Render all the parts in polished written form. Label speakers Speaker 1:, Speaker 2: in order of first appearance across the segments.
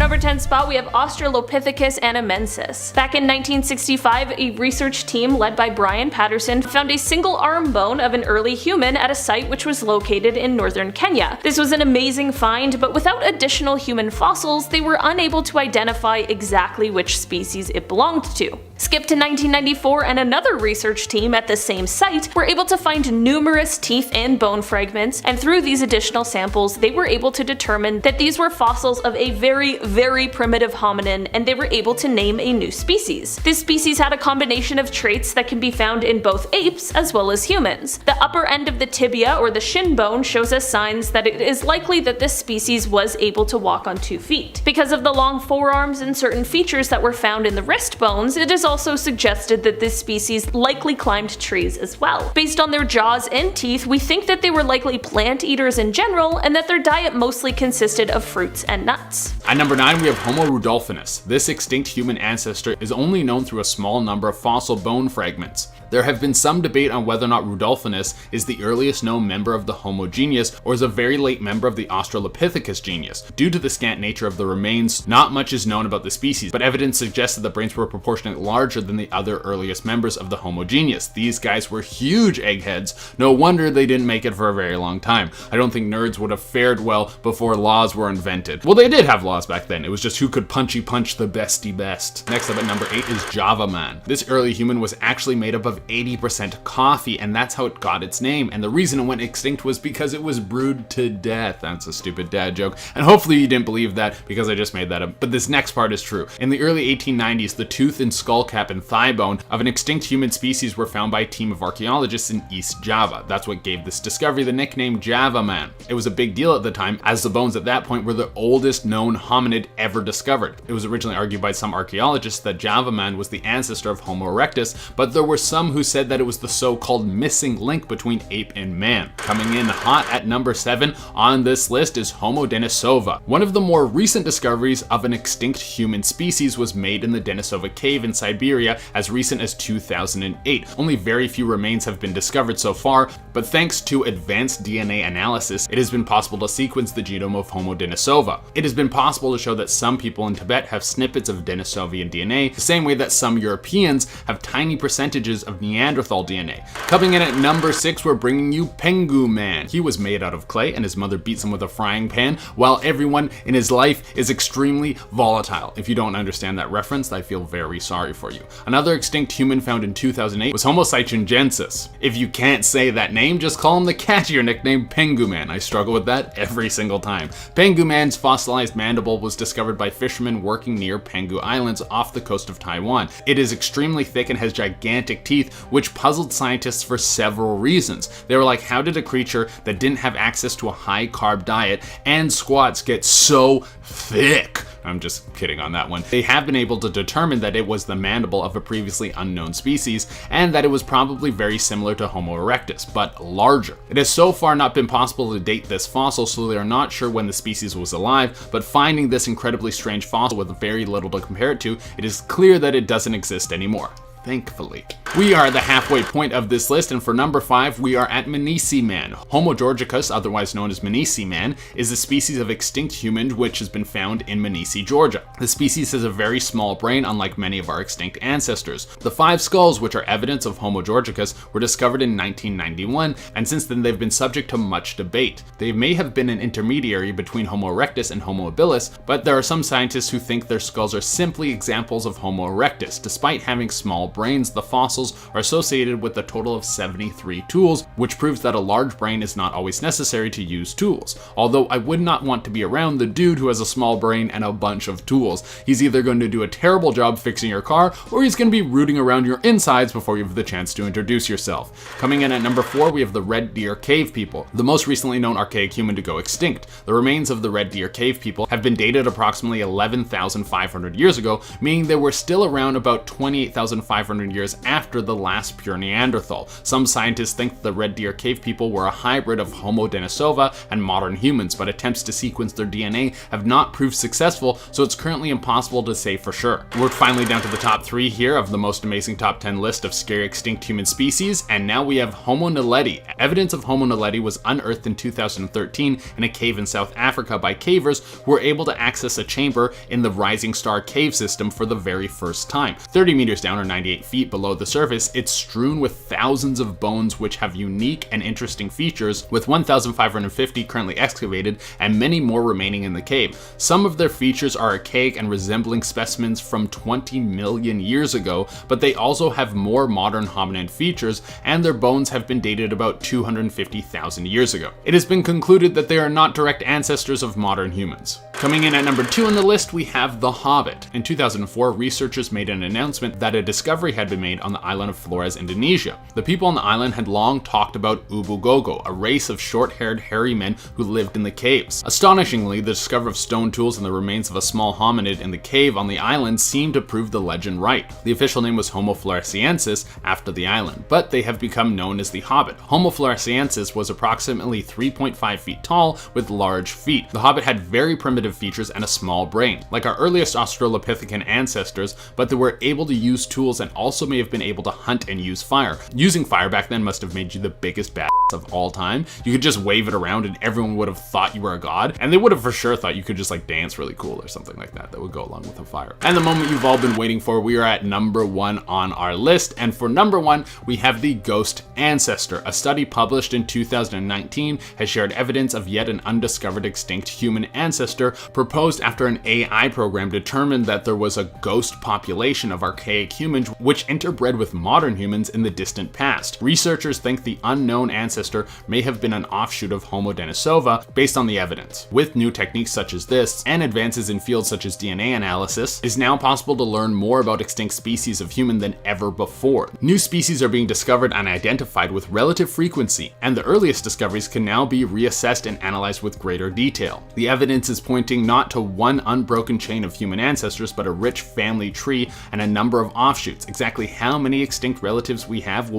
Speaker 1: number 10 spot, we have Australopithecus anamensis. Back in 1965, a research team led by Brian Patterson found a single arm bone of an early human at a site which was located in northern Kenya. This was an amazing find, but without additional human fossils, they were unable to identify exactly which species it belonged to. Skip to 1994 and another research team at the same site were able to find numerous teeth and bone fragments, and through these additional samples they were able to determine that these were fossils of a very primitive hominin, and they were able to name a new species. This species had a combination of traits that can be found in both apes as well as humans. The upper end of the tibia or the shin bone shows us signs that it is likely that this species was able to walk on 2 feet. Because of the long forearms and certain features that were found in the wrist bones, it is also suggested that this species likely climbed trees as well. Based on their jaws and teeth, we think that they were likely plant eaters in general, and that their diet mostly consisted of fruits and nuts.
Speaker 2: At number 9, we have Homo rudolfensis. This extinct human ancestor is only known through a small number of fossil bone fragments. There have been some debate on whether or not Rudolfensis is the earliest known member of the Homo genus or is a very late member of the Australopithecus genus. Due to the scant nature of the remains, not much is known about the species, but evidence suggests that the brains were proportionately larger than the other earliest members of the Homo genus. These guys were huge eggheads. No wonder they didn't make it for a very long time. I don't think nerds would have fared well before laws were invented. Well, they did have laws back then. It was just who could punchy punch the bestie best. Next up at number 8 is Java Man. This early human was actually made up of 80% coffee, and that's how it got its name. And the reason it went extinct was because it was brewed to death. That's a stupid dad joke, and hopefully you didn't believe that because I just made that up. But this next part is true. In the early 1890s, the tooth and skull cap and thigh bone of an extinct human species were found by a team of archaeologists in East Java. That's what gave this discovery the nickname Java Man. It was a big deal at the time, as the bones at that point were the oldest known hominid ever discovered. It was originally argued by some archaeologists that Java Man was the ancestor of Homo erectus, but there were some who said that it was the so-called missing link between ape and man. Coming in hot at number 7 on this list is Homo denisova. One of the more recent discoveries of an extinct human species was made in the Denisova cave in Siberia as recent as 2008. Only very few remains have been discovered so far, but thanks to advanced DNA analysis, it has been possible to sequence the genome of Homo denisova. It has been possible to show that some people in Tibet have snippets of Denisovian DNA, the same way that some Europeans have tiny percentages of Neanderthal DNA. Coming in at number 6, we're bringing you Pengu Man. He was made out of clay, and his mother beats him with a frying pan, while everyone in his life is extremely volatile. If you don't understand that reference, I feel very sorry for you. Another extinct human found in 2008 was Homo sichuensis. If you can't say that name, just call him the catchier nickname Pengu Man. I struggle with that every single time. Pengu Man's fossilized mandible was discovered by fishermen working near Pengu Islands off the coast of Taiwan. It is extremely thick and has gigantic teeth, which puzzled scientists for several reasons. They were like, how did a creature that didn't have access to a high carb diet and squats get so thick? I'm just kidding on that one. They have been able to determine that it was the mandible of a previously unknown species, and that it was probably very similar to Homo erectus, but larger. It has so far not been possible to date this fossil, so they are not sure when the species was alive, but finding this incredibly strange fossil with very little to compare it to, it is clear that it doesn't exist anymore. Thankfully. We are at the halfway point of this list, and for number 5, we are at Manisi Man. Homo georgicus, otherwise known as Manisi Man, is a species of extinct human which has been found in Manisi, Georgia. The species has a very small brain, unlike many of our extinct ancestors. The 5 skulls, which are evidence of Homo georgicus, were discovered in 1991, and since then they've been subject to much debate. They may have been an intermediary between Homo erectus and Homo habilis, but there are some scientists who think their skulls are simply examples of Homo erectus. Despite having small brains, the fossils are associated with a total of 73 tools, which proves that a large brain is not always necessary to use tools. Although I would not want to be around the dude who has a small brain and a bunch of tools. He's either going to do a terrible job fixing your car, or he's going to be rooting around your insides before you have the chance to introduce yourself. Coming in at number 4, we have the Red Deer Cave People, the most recently known archaic human to go extinct. The remains of the Red Deer Cave People have been dated approximately 11,500 years ago, meaning they were still around about 28,500 500 years after the last pure Neanderthal. Some scientists think the Red Deer cave people were a hybrid of Homo denisova and modern humans, but attempts to sequence their DNA have not proved successful, so it's currently impossible to say for sure. We're finally down to the top 3 here of the most amazing top 10 list of scary extinct human species, and now we have Homo naledi. Evidence of Homo naledi was unearthed in 2013 in a cave in South Africa by cavers who were able to access a chamber in the Rising Star cave system for the very first time. 30 meters down or 98 feet below the surface, it's strewn with thousands of bones which have unique and interesting features, with 1,550 currently excavated and many more remaining in the cave. Some of their features are archaic and resembling specimens from 20 million years ago, but they also have more modern hominid features, and their bones have been dated about 250,000 years ago. It has been concluded that they are not direct ancestors of modern humans. Coming in at number 2 on the list, we have the Hobbit. In 2004, researchers made an announcement that a discovery had been made on the island of Flores, Indonesia. The people on the island had long talked about Ubu Gogo, a race of short-haired hairy men who lived in the caves. Astonishingly, the discovery of stone tools and the remains of a small hominid in the cave on the island seemed to prove the legend right. The official name was Homo floresiensis after the island, but they have become known as the Hobbit. Homo floresiensis was approximately 3.5 feet tall with large feet. The Hobbit had very primitive features and a small brain, like our earliest Australopithecus ancestors, but they were able to use tools and also may have been able to hunt and use fire. Using fire back then must have made you the biggest badass of all time. You could just wave it around and everyone would have thought you were a god, and they would have for sure thought you could just like dance really cool or something like that would go along with a fire. And the moment you've all been waiting for, we are at number 1 on our list, and for number 1 we have the ghost ancestor. A study published in 2019 has shared evidence of yet an undiscovered extinct human ancestor proposed after an AI program determined that there was a ghost population of archaic humans which interbred with modern humans in the distant past. Researchers think the unknown ancestor may have been an offshoot of Homo denisova based on the evidence. With new techniques such as this and advances in fields such as DNA analysis, it is now possible to learn more about extinct species of human than ever before. New species are being discovered and identified with relative frequency, and the earliest discoveries can now be reassessed and analyzed with greater detail. The evidence is pointing not to one unbroken chain of human ancestors, but a rich family tree and a number of offshoots. Exactly how many extinct relatives we have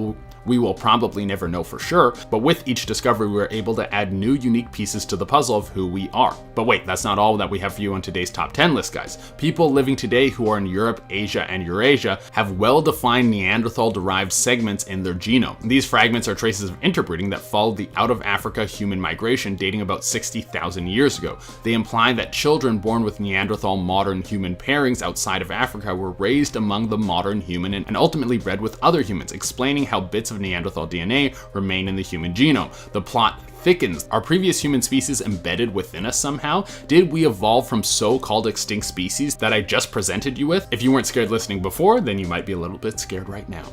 Speaker 2: we will probably never know for sure, but with each discovery we're able to add new unique pieces to the puzzle of who we are. But wait, that's not all that we have for you on today's top 10 list, guys. People living today who are in Europe, Asia, and Eurasia have well-defined Neanderthal-derived segments in their genome. These fragments are traces of interbreeding that followed the out-of-Africa human migration dating about 60,000 years ago. They imply that children born with Neanderthal modern human pairings outside of Africa were raised among the modern human and ultimately bred with other humans, explaining how bits of Neanderthal DNA remain in the human genome. The plot thickens. Are previous human species embedded within us somehow? Did we evolve from so-called extinct species that I just presented you with? If you weren't scared listening before, then you might be a little bit scared right now.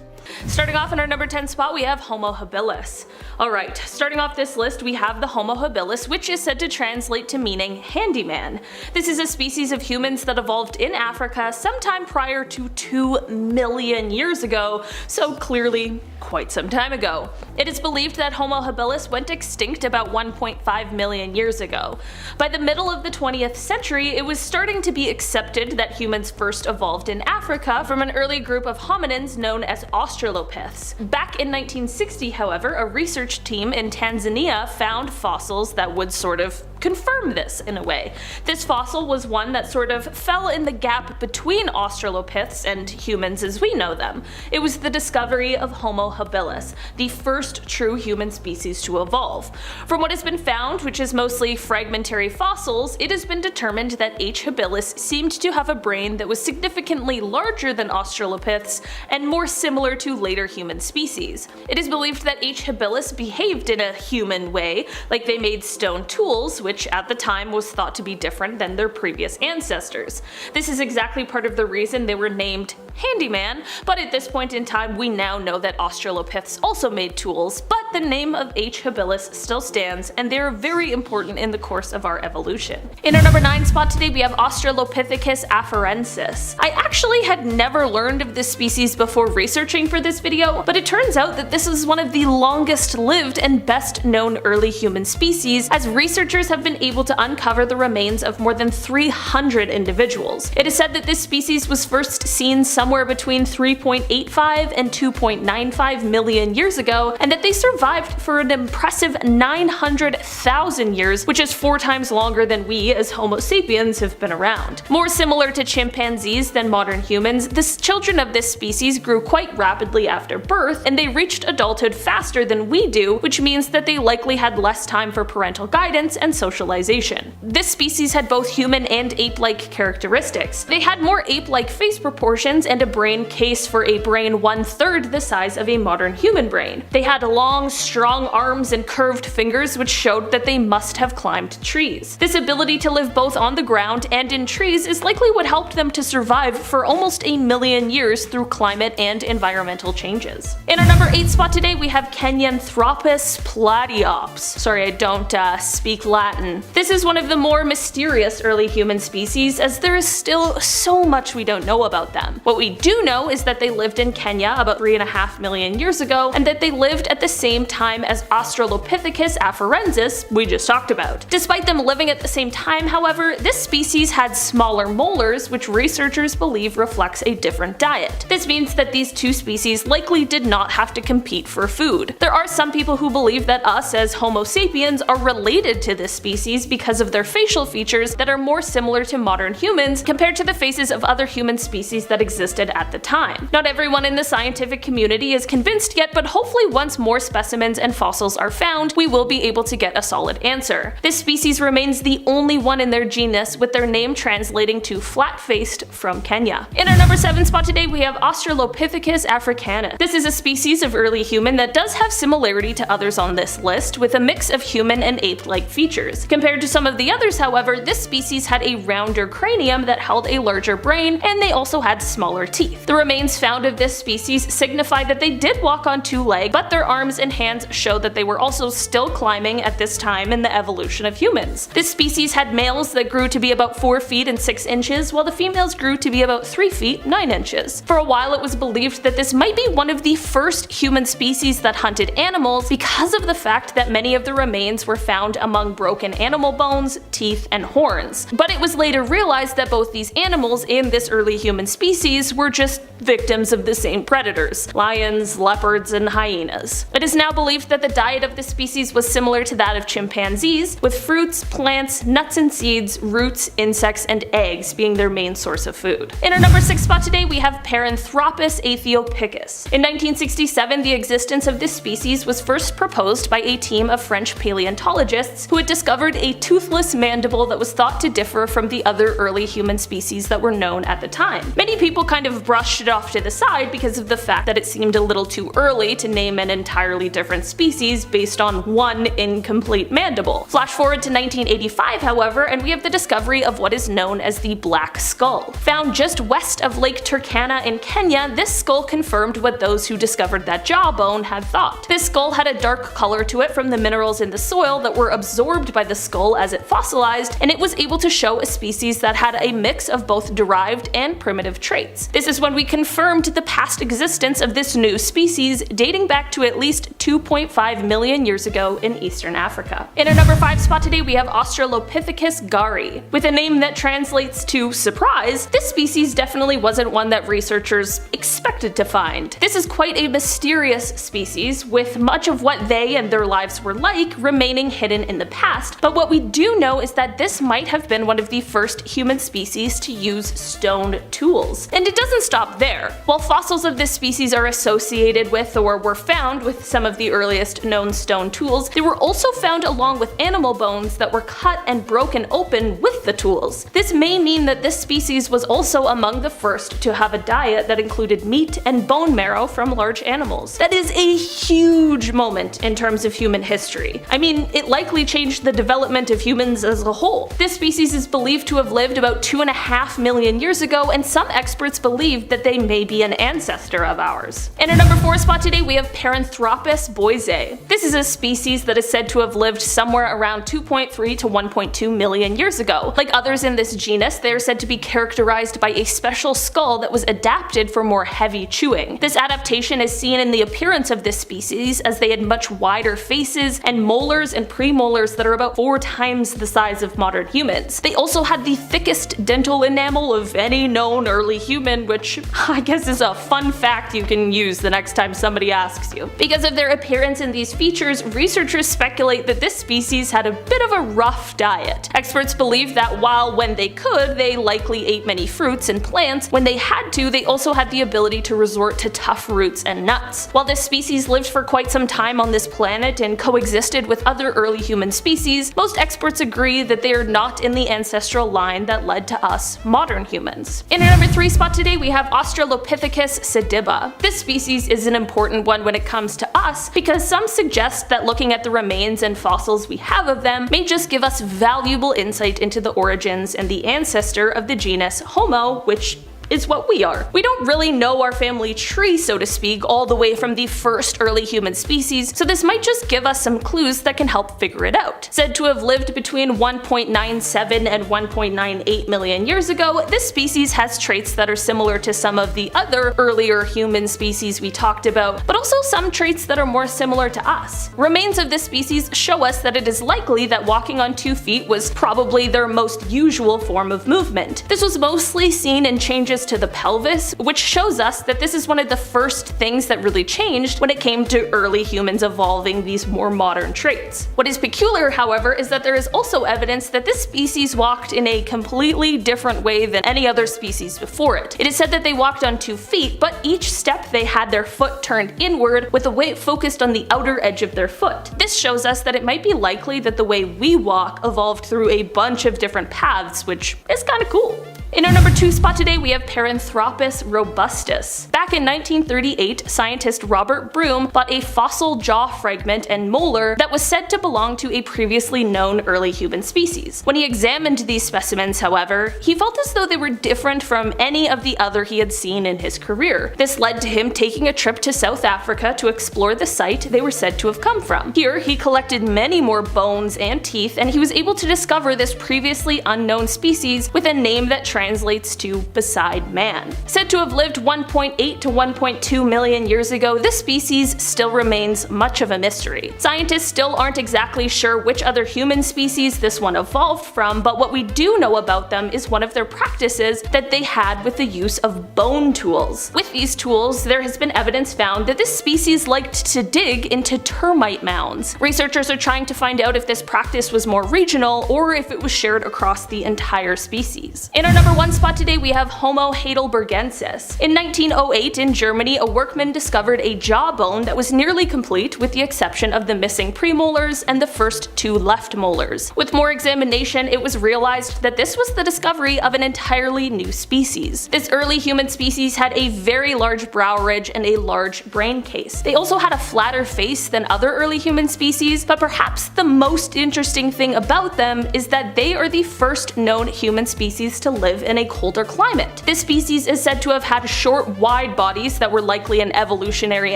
Speaker 1: Starting off in our number 10 spot, we have Homo habilis. Alright, starting off this list, we have the Homo habilis, which is said to translate to meaning handyman. This is a species of humans that evolved in Africa sometime prior to 2 million years ago, so clearly quite some time ago. It is believed that Homo habilis went extinct about 1.5 million years ago. By the middle of the 20th century, it was starting to be accepted that humans first evolved in Africa from an early group of hominins known as Australopiths. Back in 1960, however, a research team in Tanzania found fossils that would sort of confirm this in a way. This fossil was one that sort of fell in the gap between Australopiths and humans as we know them. It was the discovery of Homo habilis, the first true human species to evolve. From what has been found, which is mostly fragmentary fossils, it has been determined that H. habilis seemed to have a brain that was significantly larger than Australopiths and more similar to later human species. It is believed that H. habilis behaved in a human way, like they made stone tools, which at the time was thought to be different than their previous ancestors. This is exactly part of the reason they were named handyman, but at this point in time we now know that Australopiths also made tools, but the name of H. habilis still stands and they are very important in the course of our evolution. In our number 9 spot today we have Australopithecus afarensis. I actually had never learned of this species before researching for this video, but it turns out that this is one of the longest lived and best known early human species, as researchers have been able to uncover the remains of more than 300 individuals. It is said that this species was first seen somewhere between 3.85 and 2.95 million years ago, and that they survived for an impressive 900,000 years, which is 4 times longer than we as Homo sapiens have been around. More similar to chimpanzees than modern humans, the children of this species grew quite rapidly after birth, and they reached adulthood faster than we do, which means that they likely had less time for parental guidance and socialization. This species had both human and ape-like characteristics. They had more ape-like face proportions and a brain case for a brain 1/3 the size of a modern human brain. They had long, strong arms and curved fingers, which showed that they must have climbed trees. This ability to live both on the ground and in trees is likely what helped them to survive for almost a million years through climate and environmental changes. In our number 8 spot today, we have Neanderthalus platyops. Sorry, I don't speak Latin. This is one of the more mysterious early human species, as there is still so much we don't know about them. What we do know is that they lived in Kenya about 3.5 million years ago, and that they lived at the same time as Australopithecus afarensis we just talked about. Despite them living at the same time, however, this species had smaller molars, which researchers believe reflects a different diet. This means that these two species likely did not have to compete for food. There are some people who believe that us as Homo sapiens are related to this species because of their facial features that are more similar to modern humans compared to the faces of other human species that existed at the time. Not everyone in the scientific community is convinced yet, but hopefully once more specimens and fossils are found, we will be able to get a solid answer. This species remains the only one in their genus, with their name translating to flat-faced from Kenya. In our number 7 spot today, we have Australopithecus africanus. This is a species of early human that does have similarity to others on this list, with a mix of human and ape-like features. Compared to some of the others, however, this species had a rounder cranium that held a larger brain, and they also had smaller teeth. The remains found of this species signify that they did walk on 2 legs, but their arms and hands show that they were also still climbing at this time in the evolution of humans. This species had males that grew to be about 4 feet and 6 inches, while the females grew to be about 3 feet 9 inches. For a while, it was believed that this might be one of the first human species that hunted animals because of the fact that many of the remains were found among broken animal bones, teeth, and horns. But it was later realized that both these animals and this early human species were just victims of the same predators: lions, leopards, and hyenas. It is now believed that the diet of this species was similar to that of chimpanzees, with fruits, plants, nuts and seeds, roots, insects, and eggs being their main source of food. In our number 6 spot today, we have Paranthropus aethiopicus. In 1967, the existence of this species was first proposed by a team of French paleontologists who had discovered a toothless mandible that was thought to differ from the other early human species that were known at the time. Many people kind of brushed it off to the side because of the fact that it seemed a little too early to name an entirely different species based on one incomplete mandible. Flash forward to 1985, however, and we have the discovery of what is known as the Black Skull. Found just west of Lake Turkana in Kenya, this skull confirmed what those who discovered that jawbone had thought. This skull had a dark color to it from the minerals in the soil that were absorbed by the skull as it fossilized, and it was able to show a species that had a mix of both derived and primitive traits. This is when we confirmed the past existence of this new species, dating back to at least 2.5 million years ago in Eastern Africa. In our number 5 spot today, we have Australopithecus GARHI. With a name that translates to surprise, this species definitely wasn't one that researchers expected to find. This is quite a mysterious species, with much of what they and their lives were like remaining hidden in the past, but what we do know is that this might have been one of the first human species to use stone tools. And it doesn't stop there. While fossils of this species are associated with or were found with some of the earliest known stone tools, they were also found along with animal bones that were cut and broken open with the tools. This may mean that this species was also among the first to have a diet that included meat and bone marrow from large animals. That is a huge moment in terms of human history. I mean, it likely changed the development of humans as a whole. This species is believed to have lived about 2.5 million years ago, and some experts believe that they may be an ancestor of ours. In our number 4 spot today, we have Paranthropus boisei. This is a species that is said to have lived somewhere around 2.3 to 1.2 million years ago. Like others in this genus, they are said to be characterized by a special skull that was adapted for more heavy chewing. This adaptation is seen in the appearance of this species, as they had much wider faces and molars and premolars that are about 4 times the size of modern humans. They also had the thickest dental enamel of any known early human, human, which I guess is a fun fact you can use the next time somebody asks you. Because of their appearance and these features, researchers speculate that this species had a bit of a rough diet. Experts believe that while when they could, they likely ate many fruits and plants, when they had to, they also had the ability to resort to tough roots and nuts. While this species lived for quite some time on this planet and coexisted with other early human species, most experts agree that they are not in the ancestral line that led to us modern humans. In our number 3 spot today, we have Australopithecus SEDIBA. This species is an important one when it comes to us because some suggest that looking at the remains and fossils we have of them may just give us valuable insight into the origins and the ancestor of the genus Homo, which is what we are. We don't really know our family tree, so to speak, all the way from the first early human species, so this might just give us some clues that can help figure it out. Said to have lived between 1.97 and 1.98 million years ago, this species has traits that are similar to some of the other earlier human species we talked about, but also some traits that are more similar to us. Remains of this species show us that it is likely that walking on 2 feet was probably their most usual form of movement. This was mostly seen in changes to the pelvis, which shows us that this is one of the first things that really changed when it came to early humans evolving these more modern traits. What is peculiar, however, is that there is also evidence that this species walked in a completely different way than any other species before it. It is said that they walked on 2 feet, but each step they had their foot turned inward with the weight focused on the outer edge of their foot. This shows us that it might be likely that the way we walk evolved through a bunch of different paths, which is kinda cool. In our number 2 spot today, we have Paranthropus robustus. Back in 1938, scientist Robert Broom bought a fossil jaw fragment and molar that was said to belong to a previously known early human species. When he examined these specimens, however, he felt as though they were different from any of the other he had seen in his career. This led to him taking a trip to South Africa to explore the site they were said to have come from. Here, he collected many more bones and teeth, and he was able to discover this previously unknown species with a name that translates to beside man. Said to have lived 1.8 to 1.2 million years ago, this species still remains much of a mystery. Scientists still aren't exactly sure which other human species this one evolved from, but what we do know about them is one of their practices that they had with the use of bone tools. With these tools, there has been evidence found that this species liked to dig into termite mounds. Researchers are trying to find out if this practice was more regional or if it was shared across the entire species. In our number 1 spot today, we have Homo heidelbergensis. In 1908 in Germany, a workman discovered a jawbone that was nearly complete with the exception of the missing premolars and the first 2 left molars. With more examination, it was realized that this was the discovery of an entirely new species. This early human species had a very large brow ridge and a large brain case. They also had a flatter face than other early human species, but perhaps the most interesting thing about them is that they are the first known human species to live in a colder climate. This species is said to have had short, wide bodies that were likely an evolutionary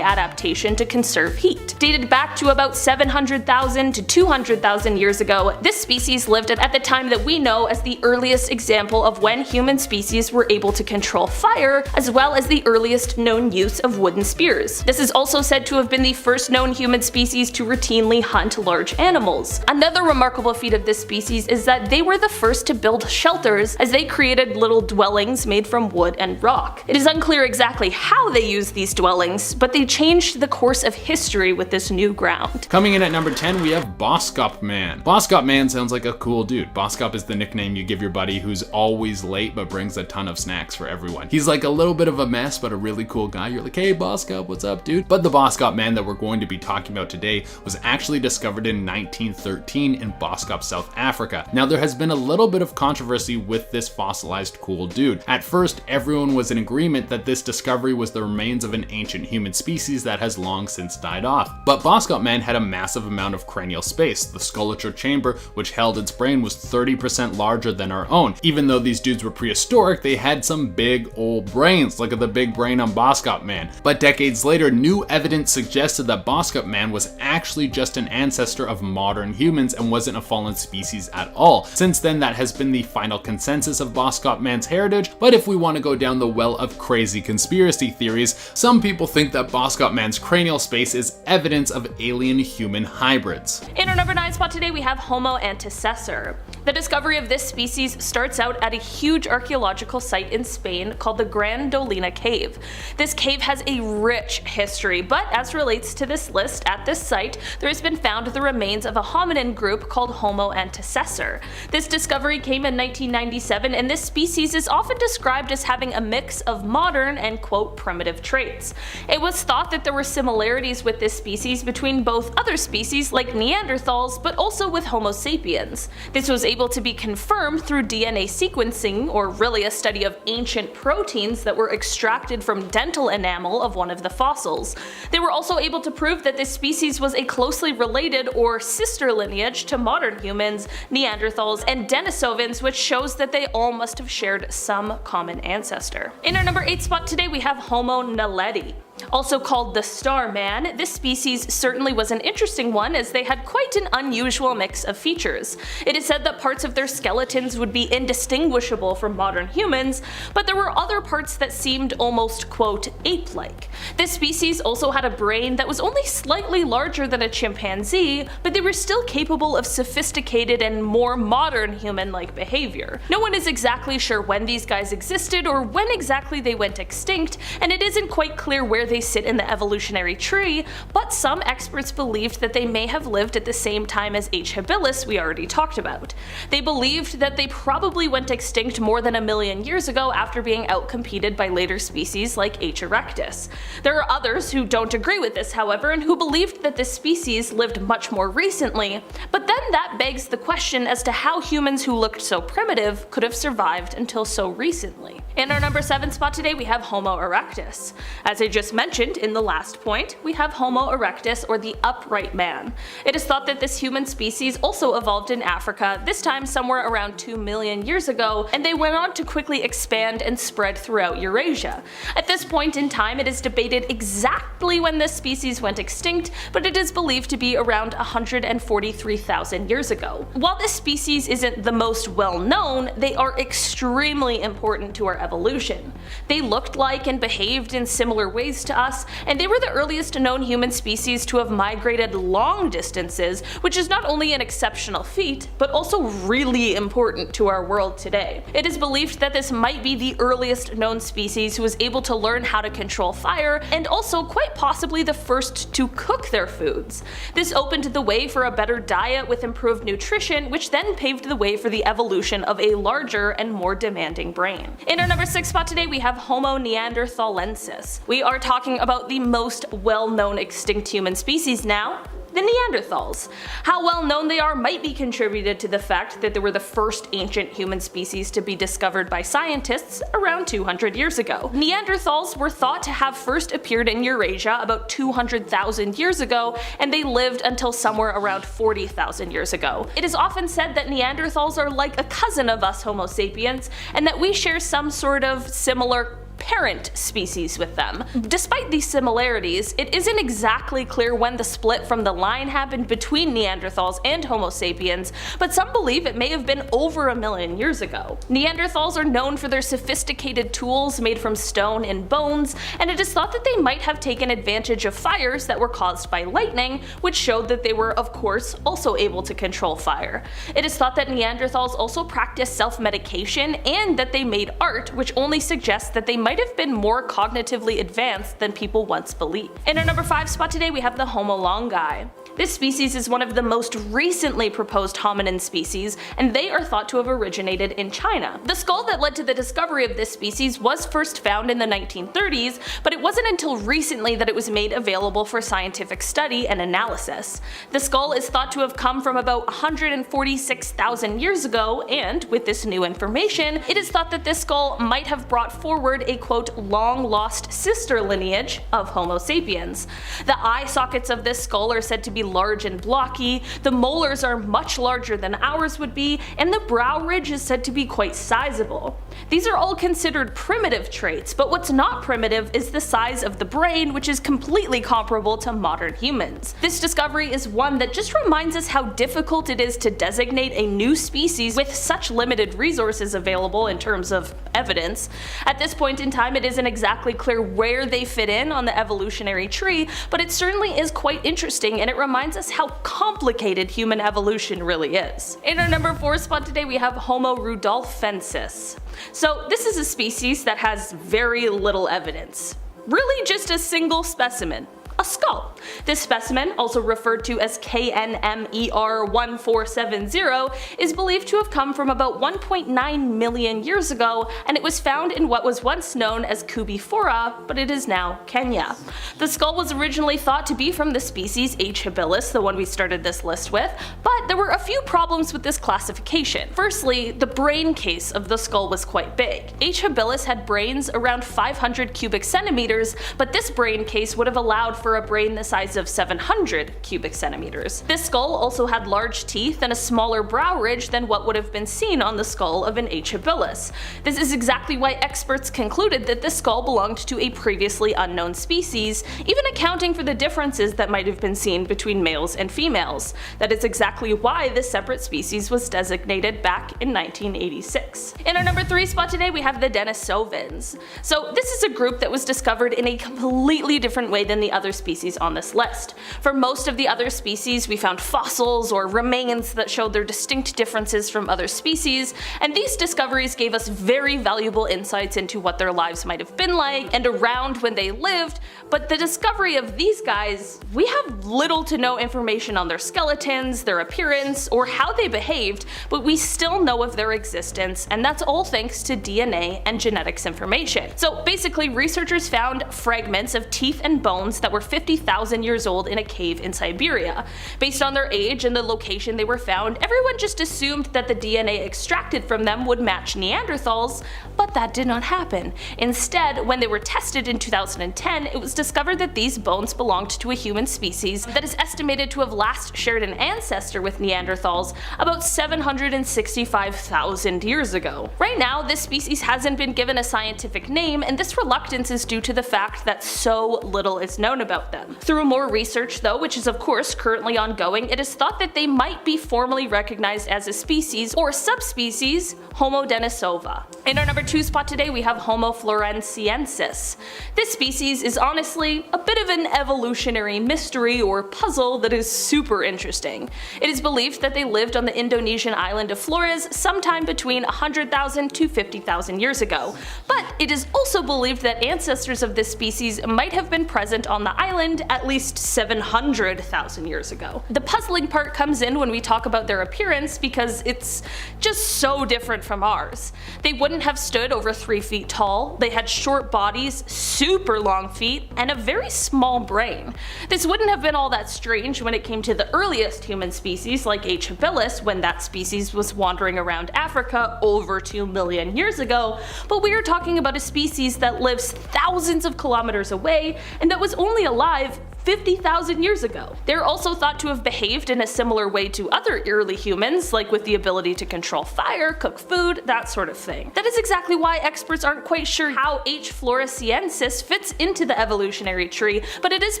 Speaker 1: adaptation to conserve heat. Dated back to about 700,000 to 200,000 years ago, this species lived at the time that we know as the earliest example of when human species were able to control fire, as well as the earliest known use of wooden spears. This is also said to have been the first known human species to routinely hunt large animals. Another remarkable feat of this species is that they were the first to build shelters, as they created little dwellings made from wood and rock. It is unclear exactly how they used these dwellings, but they changed the course of history with this new ground.
Speaker 2: Coming in at number 10, we have BOSKOP Man. BOSKOP Man sounds like a cool dude. BOSKOP is the nickname you give your buddy who's always late but brings a ton of snacks for everyone. He's like a little bit of a mess but a really cool guy. You're like, hey BOSKOP, what's up dude? But the BOSKOP Man that we're going to be talking about today was actually discovered in 1913 in BOSKOP, South Africa. Now there has been a little bit of controversy with this fossilized cool dude. At first, everyone was in agreement that this discovery was the remains of an ancient human species that has long since died off. But BOSKOP Man had a massive amount of cranial space. The skullature chamber, which held its brain, was 30% larger than our own. Even though these dudes were prehistoric, they had some big old brains. Look at the big brain on BOSKOP Man. But decades later, new evidence suggested that BOSKOP Man was actually just an ancestor of modern humans and wasn't a fallen species at all. Since then, that has been the final consensus of BOSKOP Man's heritage, but if we want to go down the well of crazy conspiracy theories, some people think that BOSKOP Man's cranial space is evidence of alien-human hybrids.
Speaker 1: In our number 9 spot today, we have Homo antecessor. The discovery of this species starts out at a huge archaeological site in Spain called the Gran Dolina Cave. This cave has a rich history, but as relates to this list, at this site there has been found the remains of a hominin group called Homo antecessor. This discovery came in 1997, and this species is often described as having a mix of modern and quote primitive traits. It was thought that there were similarities with this species between both other species like Neanderthals, but also with Homo sapiens. This was able to be confirmed through DNA sequencing, or really a study of ancient proteins that were extracted from dental enamel of one of the fossils. They were also able to prove that this species was a closely related or sister lineage to modern humans, Neanderthals, and Denisovans, which shows that they all must have shared some common ancestor. In our number 8 spot today we have Homo naledi. Also called the Star Man, this species certainly was an interesting one as they had quite an unusual mix of features. It is said that parts of their skeletons would be indistinguishable from modern humans, but there were other parts that seemed almost quote ape-like. This species also had a brain that was only slightly larger than a chimpanzee, but they were still capable of sophisticated and more modern human-like behavior. No one is exactly sure when these guys existed or when exactly they went extinct, and it isn't quite clear where they sit in the evolutionary tree, but some experts believed that they may have lived at the same time as H. habilis we already talked about. They believed that they probably went extinct more than 1 million years ago after being outcompeted by later species like H. erectus. There are others who don't agree with this, however, and who believed that this species lived much more recently, but then that begs the question as to how humans who looked so primitive could have survived until so recently. In our number 7 spot today we have Homo erectus. As I just mentioned in the last point, we have Homo erectus, or the upright man. It is thought that this human species also evolved in Africa, this time somewhere around 2 million years ago, and they went on to quickly expand and spread throughout Eurasia. At this point in time it is debated exactly when this species went extinct, but it is believed to be around 143,000 years ago. While this species isn't the most well known, they are extremely important to our evolution. They looked like and behaved in similar ways to us, and they were the earliest known human species to have migrated long distances, which is not only an exceptional feat, but also really important to our world today. It is believed that this might be the earliest known species who was able to learn how to control fire, and also quite possibly the first to cook their foods. This opened the way for a better diet with improved nutrition, which then paved the way for the evolution of a larger and more demanding brain. In our number 6 spot today we have Homo neanderthalensis. We are talking about the most well-known extinct human species now, the Neanderthals. How well known they are might be contributed to the fact that they were the first ancient human species to be discovered by scientists around 200 years ago. Neanderthals were thought to have first appeared in Eurasia about 200,000 years ago, and they lived until somewhere around 40,000 years ago. It is often said that Neanderthals are like a cousin of us Homo sapiens, and that we share some sort of similar parent species with them. Despite these similarities, it isn't exactly clear when the split from the line happened between Neanderthals and Homo sapiens, but some believe it may have been over 1 million years ago. Neanderthals are known for their sophisticated tools made from stone and bones, and it is thought that they might have taken advantage of fires that were caused by lightning, which showed that they were, of course, also able to control fire. It is thought that Neanderthals also practiced self-medication and that they made art, which only suggests that they might have been more cognitively advanced than people once believed. In our number 5 spot today we have the Homo longi. This species is one of the most recently proposed hominin species, and they are thought to have originated in China. The skull that led to the discovery of this species was first found in the 1930s, but it wasn't until recently that it was made available for scientific study and analysis. The skull is thought to have come from about 146,000 years ago, and with this new information, it is thought that this skull might have brought forward a quote long lost sister lineage of Homo sapiens. The eye sockets of this skull are said to be large and blocky, the molars are much larger than ours would be, and the brow ridge is said to be quite sizable. These are all considered primitive traits, but what's not primitive is the size of the brain, which is completely comparable to modern humans. This discovery is one that just reminds us how difficult it is to designate a new species with such limited resources available in terms of evidence. At this point in time, it isn't exactly clear where they fit in on the evolutionary tree, but it certainly is quite interesting, and it reminds reminds us how complicated human evolution really is. In our number 4 spot today we have Homo rudolfensis. So this is a species that has very little evidence. Really just a single specimen. A skull. This specimen, also referred to as KNMER1470, is believed to have come from about 1.9 million years ago, and it was found in what was once known as Kubifora, but it is now Kenya. The skull was originally thought to be from the species H. habilis, the one we started this list with, but there were a few problems with this classification. Firstly, the brain case of the skull was quite big. H. habilis had brains around 500 cubic centimeters, but this brain case would have allowed for a brain the size of 700 cubic centimeters. This skull also had large teeth and a smaller brow ridge than what would have been seen on the skull of an H. habilis. This is exactly why experts concluded that this skull belonged to a previously unknown species, even accounting for the differences that might have been seen between males and females. That is exactly why this separate species was designated back in 1986. In our number 3 spot today we have the Denisovans. So this is a group that was discovered in a completely different way than the other species on this list. For most of the other species we found fossils or remains that showed their distinct differences from other species, and these discoveries gave us very valuable insights into what their lives might have been like and around when they lived, but the discovery of these guys, we have little to no information on their skeletons, their appearance, or how they behaved, but we still know of their existence, and that's all thanks to DNA and genetics information. So basically researchers found fragments of teeth and bones that were 50,000 years old in a cave in Siberia. Based on their age and the location they were found, everyone just assumed that the DNA extracted from them would match Neanderthals, but that did not happen. Instead, when they were tested in 2010, it was discovered that these bones belonged to a human species that is estimated to have last shared an ancestor with Neanderthals about 765,000 years ago. Right now, this species hasn't been given a scientific name, and this reluctance is due to the fact that so little is known about them. Through more research though, which is of course currently ongoing, it is thought that they might be formally recognized as a species or subspecies Homo denisova. In our number 2 spot today we have Homo floresiensis. This species is honestly a bit of an evolutionary mystery or puzzle that is super interesting. It is believed that they lived on the Indonesian island of Flores sometime between 100,000 to 50,000 years ago, but it is also believed that ancestors of this species might have been present on the island at least 700,000 years ago. The puzzling part comes in when we talk about their appearance because it's just so different from ours. They wouldn't have stood over 3 feet tall, they had short bodies, super long feet, and a very small brain. This wouldn't have been all that strange when it came to the earliest human species like H. habilis when that species was wandering around Africa over 2 million years ago, but we are talking about a species that lives thousands of kilometers away and that was only alive 50,000 years ago. They're also thought to have behaved in a similar way to other early humans, like with the ability to control fire, cook food, that sort of thing. That is exactly why experts aren't quite sure how H. floresiensis fits into the evolutionary tree, but it is